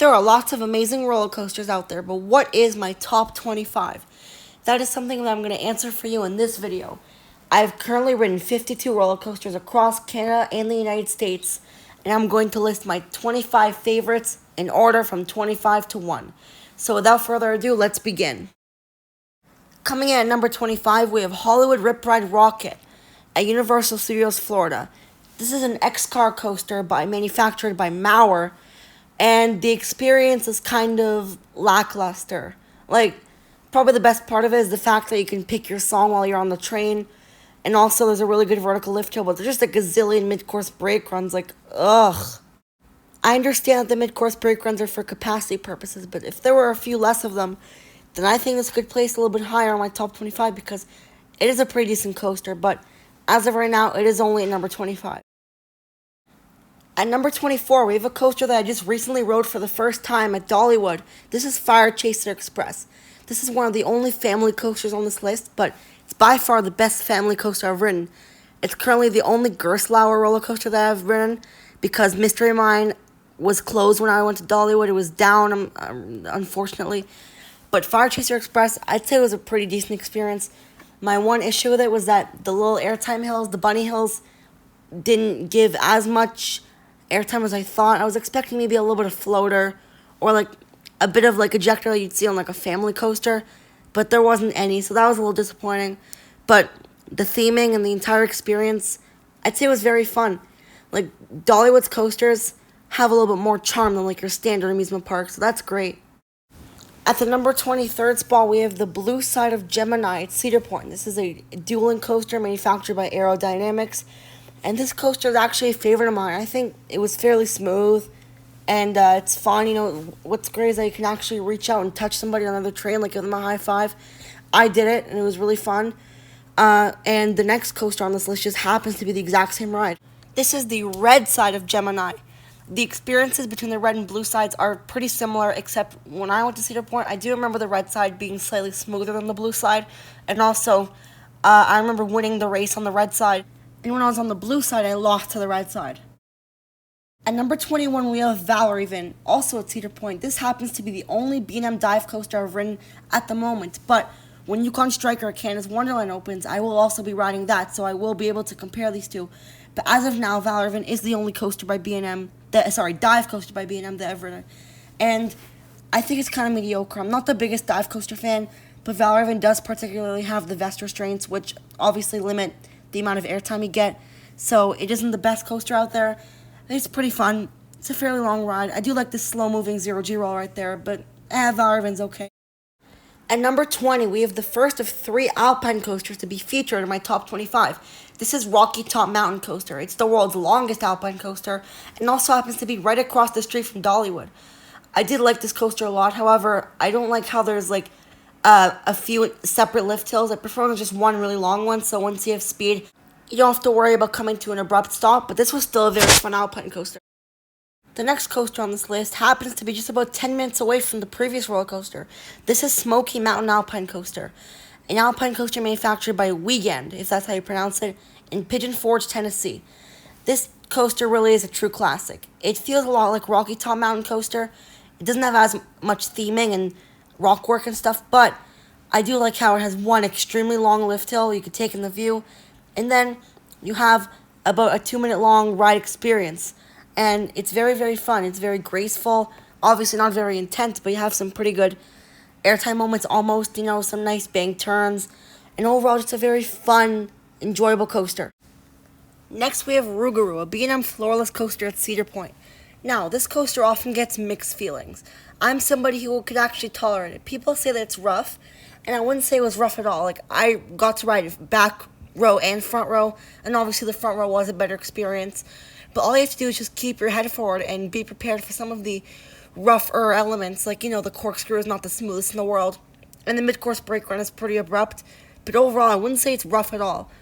There are lots of amazing roller coasters out there, but what is my top 25? That is something that I'm going to answer for you in this video. I've currently ridden 52 roller coasters across Canada and the United States, and I'm going to list my 25 favorites in order from 25 to 1. So without further ado, let's begin. Coming in at number 25, we have Hollywood Rip Ride ROCKIT at Universal Studios, Florida. This is an X-Car coaster manufactured by Mauer, and the experience is kind of lackluster. Probably the best part of it is the fact that you can pick your song while you're on the train, and also there's a really good vertical lift hill, but there's just a gazillion mid-course brake runs, ugh. I understand that the mid-course brake runs are for capacity purposes, but if there were a few less of them, then I think this could place a little bit higher on my top 25 because it is a pretty decent coaster, but as of right now, it is only at number 25. At number 24, we have a coaster that I just recently rode for the first time at Dollywood. This is FIRECHASER Express. This is one of the only family coasters on this list, but it's by far the best family coaster I've ridden. It's currently the only Gerstlauer roller coaster that I've ridden because Mystery Mine was closed when I went to Dollywood. It was down, unfortunately. But FIRECHASER Express, I'd say it was a pretty decent experience. My one issue with it was that the little airtime hills, the bunny hills, didn't give as much airtime as I thought. I was expecting maybe a little bit of floater or a bit of ejector that you'd see on a family coaster, but there wasn't any, so that was a little disappointing. But the theming and the entire experience, I'd say it was very fun. Dollywood's coasters have a little bit more charm than your standard amusement park, so that's great. At the number 23rd spot, we have the Blue Side of GEMINI at Cedar Point. This is a dueling coaster manufactured by Aerodynamics, and this coaster is actually a favorite of mine. I think it was fairly smooth, and it's fun. What's great is that you can actually reach out and touch somebody on another train, give them a high five. I did it, and it was really fun. And the next coaster on this list just happens to be the exact same ride. This is the red side of GEMINI. The experiences between the red and blue sides are pretty similar, except when I went to Cedar Point, I do remember the red side being slightly smoother than the blue side, and also I remember winning the race on the red side, and when I was on the blue side, I lost to the red side. At number 21, we have Ridden, also at Cedar Point. This happens to be the only B&M dive coaster I've ridden at the moment, but when Yukon Striker Canada's Wonderland opens, I will also be riding that, so I will be able to compare these two. But as of now, Ridden is the only coaster by B&M, dive coaster by B&M that I've ridden. And I think it's kind of mediocre. I'm not the biggest dive coaster fan, but Ridden does particularly have the vest restraints, which obviously limit the amount of airtime you get. So it isn't the best coaster out there. It's pretty fun. It's a fairly long ride. I do like this slow-moving zero-G roll right there, but Ridden's okay. At number 20, we have the first of 3 Alpine coasters to be featured in my top 25. This is ROCKIT Top Mountain Coaster. It's the world's longest Alpine coaster and also happens to be right across the street from Dollywood. I did like this coaster a lot. However, I don't like how there's a few separate lift hills. I prefer there's just one really long one, so once you have speed, you don't have to worry about coming to an abrupt stop, but this was still a very fun Alpine coaster. The next coaster on this list happens to be just about 10 minutes away from the previous roller coaster. This is Smoky Mountain Alpine Coaster, an Alpine coaster manufactured by Weekend, if that's how you pronounce it, in Pigeon Forge, Tennessee. This coaster really is a true classic. It feels a lot like ROCKIT Top Mountain Coaster. It doesn't have as much theming and rock work and stuff, but I do like how it has one extremely long lift hill you could take in the view, and then you have about a 2-minute long ride experience. And it's very, very fun. It's very graceful. Obviously not very intense, but you have some pretty good airtime moments almost, some nice bank turns. And overall, just a very fun, enjoyable coaster. Next, we have ROUGAROU, a B&M floorless coaster at Cedar Point. Now, this coaster often gets mixed feelings. I'm somebody who could actually tolerate it. People say that it's rough, and I wouldn't say it was rough at all. I got to ride back row and front row, and obviously the front row was a better experience. But all you have to do is just keep your head forward and be prepared for some of the rougher elements. The corkscrew is not the smoothest in the world. And the mid-course brake run is pretty abrupt. But overall, I wouldn't say it's rough at all.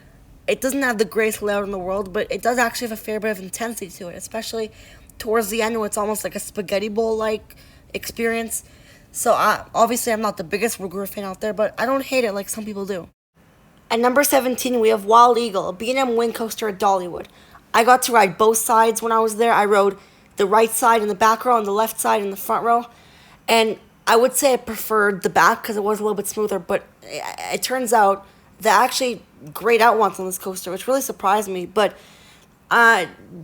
It doesn't have the greatest layout in the world, but it does actually have a fair bit of intensity to it, especially towards the end when it's almost like a spaghetti bowl-like experience. So obviously I'm not the biggest ROUGAROU fan out there, but I don't hate it like some people do. At number 17, we have Wild Eagle, a B&M wing coaster at Dollywood. I got to ride both sides when I was there. I rode the right side in the back row and the left side in the front row. And I would say I preferred the back because it was a little bit smoother, but it turns out they're actually grayed out once on this coaster, which really surprised me. But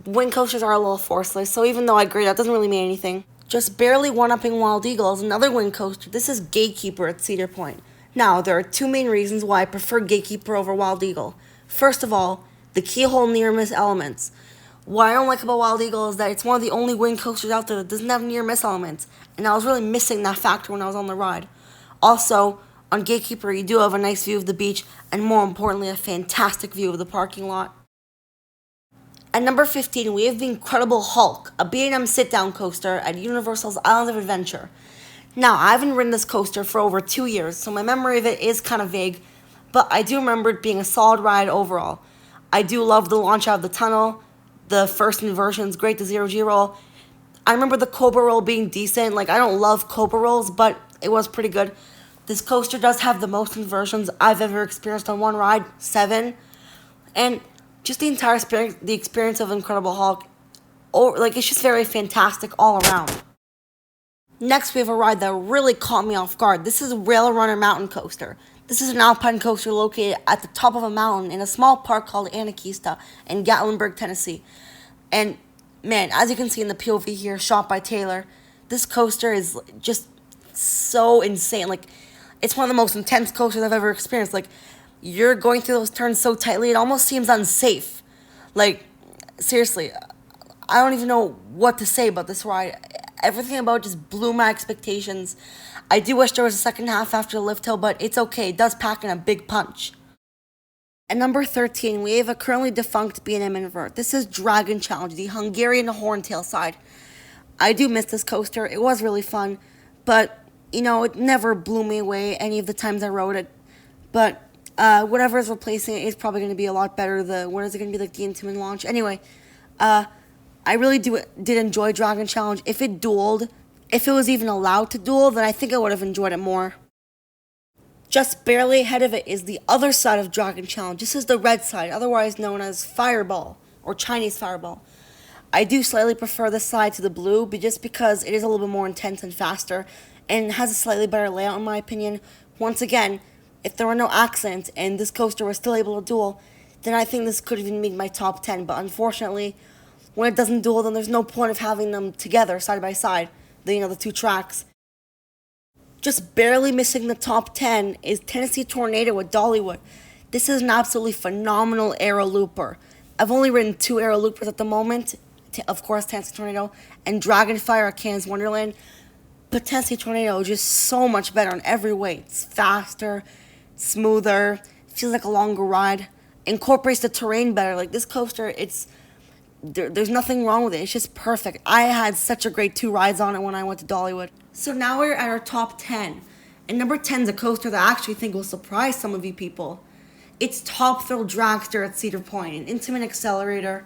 wind coasters are a little forceless, so even though I grayed out, it doesn't really mean anything. Just barely one-upping Wild Eagle is another wind coaster. This is Gatekeeper at Cedar Point. Now, there are two main reasons why I prefer Gatekeeper over Wild Eagle. First of all, the keyhole near-miss elements. What I don't like about Wild Eagle is that it's one of the only wind coasters out there that doesn't have near-miss elements, and I was really missing that factor when I was on the ride. Also, on Gatekeeper, you do have a nice view of the beach, and more importantly, a fantastic view of the parking lot. At number 15, we have the Incredible Hulk, a B&M sit-down coaster at Universal's Island of Adventure. Now, I haven't ridden this coaster for over 2 years, so my memory of it is kind of vague, but I do remember it being a solid ride overall. I do love the launch out of the tunnel, the first inversions, great, the zero-G roll. I remember the Cobra roll being decent. Like, I don't love Cobra rolls, but it was pretty good. This coaster does have the most inversions I've ever experienced on one ride, 7. And just the entire experience of Incredible Hulk, it's just very fantastic all around. Next, we have a ride that really caught me off guard. This is Rail Runner Mountain Coaster. This is an alpine coaster located at the top of a mountain in a small park called Anakeesta in Gatlinburg, Tennessee. And man, as you can see in the POV here, shot by Taylor, this coaster is just so insane. Like, it's one of the most intense coasters I've ever experienced. Like, you're going through those turns so tightly, it almost seems unsafe. Like, seriously, I don't even know what to say about this ride. Everything about it just blew my expectations. I do wish there was a second half after the lift hill, but it's okay. It does pack in a big punch. At number 13, we have a currently defunct B&M invert. This is Dragon Challenge, the Hungarian horntail side. I do miss this coaster. It was really fun, but, it never blew me away any of the times I rode it. But whatever is replacing it is probably going to be a lot better. What is it going to be, like the Intamin launch? Anyway, I really did enjoy Dragon Challenge. If it dueled, if it was even allowed to duel, then I think I would have enjoyed it more. Just barely ahead of it is the other side of Dragon Challenge. This is the red side, otherwise known as Fireball, or Chinese Fireball. I do slightly prefer this side to the blue, but just because it is a little bit more intense and faster, and has a slightly better layout in my opinion. Once again, if there were no accidents and this coaster was still able to duel, then I think this could have even made my top 10, but unfortunately, when it doesn't duel, then there's no point of having them together, side by side, the two tracks. Just barely missing the top 10 is Tennessee Tornado with Dollywood. This is an absolutely phenomenal aero looper. I've only ridden 2 aero loopers at the moment, of course Tennessee Tornado, and Dragonfire at Canada's Wonderland, but Tennessee Tornado is just so much better in every way. It's faster, smoother, feels like a longer ride, incorporates the terrain better. Like, this coaster, there's nothing wrong with it. It's just perfect. I had such a great 2 rides on it when I went to Dollywood. So now we're at our top 10. And number 10 is a coaster that I actually think will surprise some of you people. It's Top Thrill Dragster at Cedar Point, an intimate accelerator.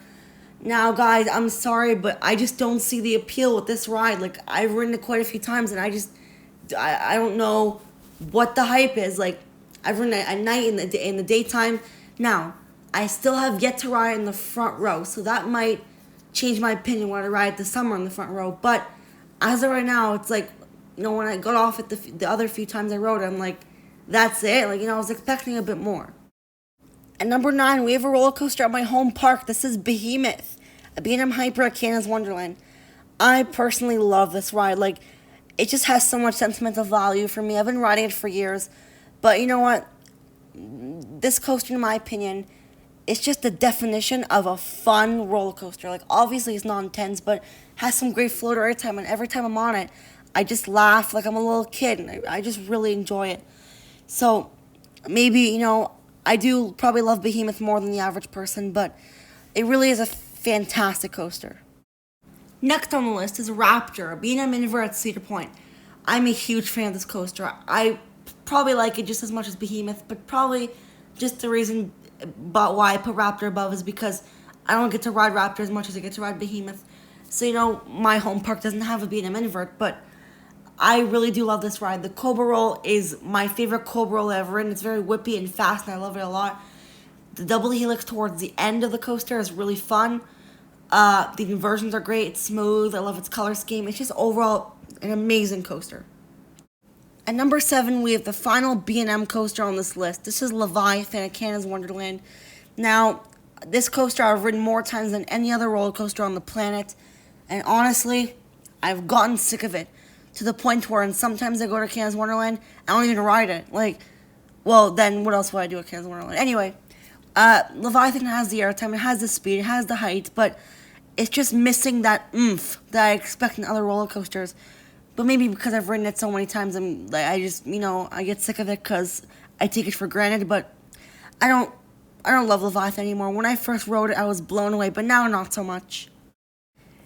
Now, guys, I'm sorry, but I just don't see the appeal with this ride. Like, I've ridden it quite a few times, and I don't know what the hype is. Like, I've ridden it at night, in the daytime. Now, I still have yet to ride in the front row, so that might change my opinion when I ride this summer in the front row. But as of right now, it's like, when I got off at the other few times I rode, I'm like, that's it. Like, I was expecting a bit more. At number 9, we have a roller coaster at my home park. This is Behemoth, a B&M Hyper at Canada's Wonderland. I personally love this ride. Like, it just has so much sentimental value for me. I've been riding it for years. But you know what? This coaster, in my opinion, it's just the definition of a fun roller coaster. Like, obviously it's not intense, but has some great floater airtime, and every time I'm on it, I just laugh like I'm a little kid, and I just really enjoy it. So, maybe, I do probably love Behemoth more than the average person, but it really is a fantastic coaster. Next on the list is Raptor, a B&M invert at Cedar Point. I'm a huge fan of this coaster. I probably like it just as much as Behemoth, but probably just the reason why I put Raptor above is because I don't get to ride Raptor as much as I get to ride Behemoth. So, my home park doesn't have a B&M invert, but I really do love this ride. The Cobra Roll is my favorite Cobra Roll ever, and it's very whippy and fast, and I love it a lot. The double helix towards the end of the coaster is really fun. The inversions are great. It's smooth. I love its color scheme. It's just overall an amazing coaster. At number 7, we have the final B&M coaster on this list. This is Leviathan at Canada's Wonderland. Now, this coaster I've ridden more times than any other roller coaster on the planet. And honestly, I've gotten sick of it. To the point where sometimes I go to Canada's Wonderland, I don't even ride it. Well, then what else would I do at Canada's Wonderland? Anyway, Leviathan has the airtime, it has the speed, it has the height, but it's just missing that oomph that I expect in other roller coasters. But maybe because I've ridden it so many times, I get sick of it because I take it for granted. But I don't love Leviathan anymore. When I first rode it, I was blown away, but now not so much.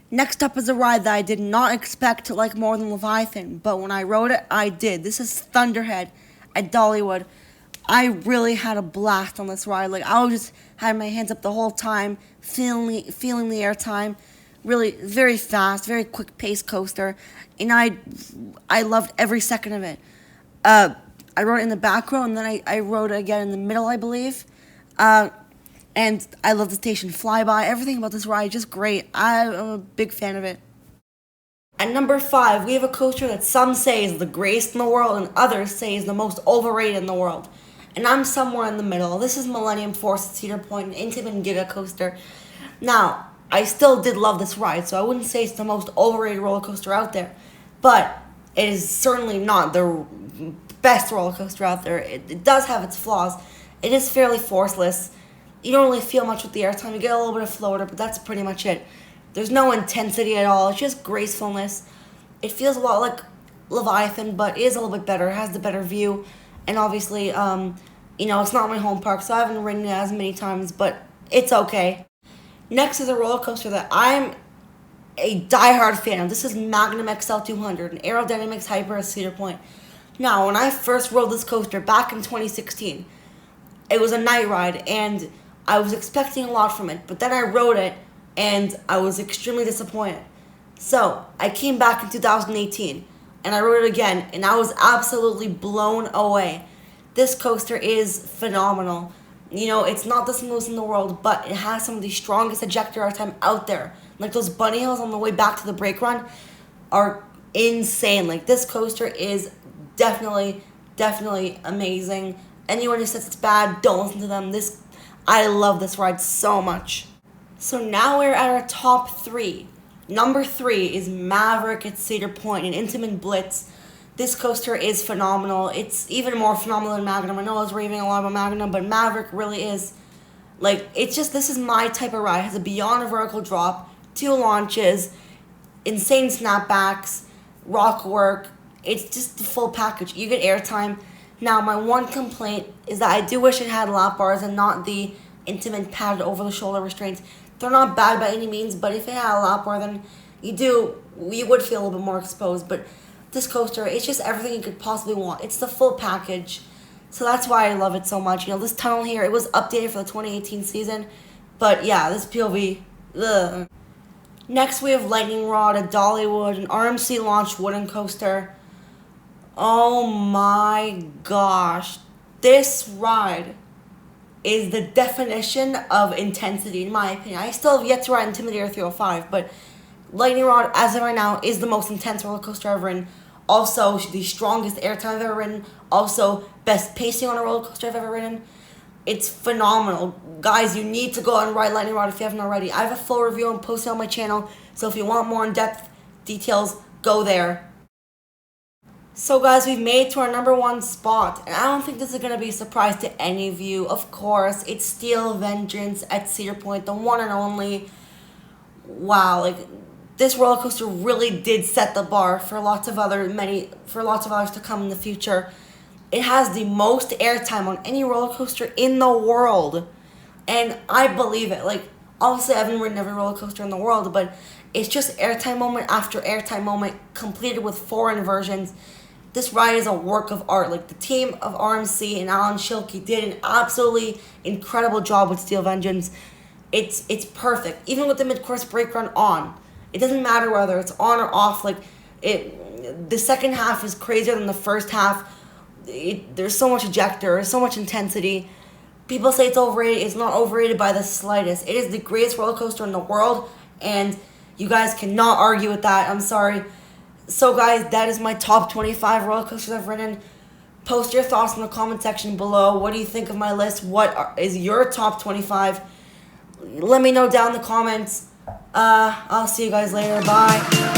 Next up is a ride that I did not expect to like more than Leviathan, but when I rode it, I did. This is Thunderhead at Dollywood. I really had a blast on this ride. I was just had my hands up the whole time, feeling the airtime. Really, very fast, very quick paced coaster, and I loved every second of it. I rode it in the back row, and then I rode it again in the middle, I believe. And I love the station flyby. Everything about this ride is just great. I'm a big fan of it. At number 5, we have a coaster that some say is the greatest in the world and others say is the most overrated in the world. And I'm somewhere in the middle. This is Millennium Force at Cedar Point, an intimate giga coaster. Now, I still did love this ride, so I wouldn't say it's the most overrated roller coaster out there. But it is certainly not the best roller coaster out there. It does have its flaws. It is fairly forceless. You don't really feel much with the airtime. You get a little bit of floater, but that's pretty much it. There's no intensity at all. It's just gracefulness. It feels a lot like Leviathan, but it is a little bit better. It has the better view. And obviously, it's not my home park, so I haven't ridden it as many times, but it's okay. Next is a roller coaster that I'm a diehard fan of. This is MAGNUM XL200, an aerodynamics hyper at Cedar Point. Now, when I first rode this coaster back in 2016, it was a night ride, and I was expecting a lot from it, but then I rode it, and I was extremely disappointed. So, I came back in 2018, and I rode it again, and I was absolutely blown away. This coaster is phenomenal. It's not the smoothest in the world, but it has some of the strongest ejector airtime out there. Those bunny hills on the way back to the brake run are insane. This coaster is definitely amazing. Anyone who says it's bad, don't listen to them. I love this ride so much. So now we're at our top 3. Number 3 is Maverick at Cedar Point, an intimate blitz. This coaster is phenomenal. It's even more phenomenal than Magnum. I know I was raving a lot about Magnum, but Maverick really is. This is my type of ride. It has a beyond vertical drop, 2 launches, insane snapbacks, rock work. It's just the full package. You get airtime. Now, my one complaint is that I do wish it had lap bars and not the intimate padded over-the-shoulder restraints. They're not bad by any means, but if it had a lap bar, then you would feel a little bit more exposed. But this coaster, it's just everything you could possibly want. It's the full package. So that's why I love it so much. This tunnel here, it was updated for the 2018 season. But yeah, this POV, ugh. Next, we have Lightning Rod at Dollywood, an RMC-launched wooden coaster. Oh my gosh. This ride is the definition of intensity, in my opinion. I still have yet to ride Intimidator 305, but Lightning Rod, as of right now, is the most intense roller coaster I've ever ridden. Also, the strongest airtime I've ever ridden. Also, best pacing on a roller coaster I've ever ridden. It's phenomenal. Guys, you need to go out and ride Lightning Rod if you haven't already. I have a full review and posted on my channel, so if you want more in-depth details, go there. So guys, we've made it to our number 1 spot, and I don't think this is going to be a surprise to any of you. Of course, it's Steel Vengeance at Cedar Point, the one and only. Wow, this roller coaster really did set the bar for lots of others to come in the future. It has the most airtime on any roller coaster in the world, and I believe it. Obviously, I haven't ridden every roller coaster in the world, but it's just airtime moment after airtime moment, completed with 4 inversions. This ride is a work of art. The team of RMC and Alan Schilke did an absolutely incredible job with Steel Vengeance. It's perfect. Even with the mid-course brake run on. It doesn't matter whether it's on or off. The second half is crazier than the first half. There's so much ejector, there's so much intensity. People say it's overrated. It's not overrated by the slightest. It is the greatest roller coaster in the world, And you guys cannot argue with that. I'm sorry. So, guys, that is my top 25 roller coasters I've ridden. Post your thoughts in the comment section below. What do you think of my list? What is your top 25? Let me know down in the comments. I'll see you guys later. Bye.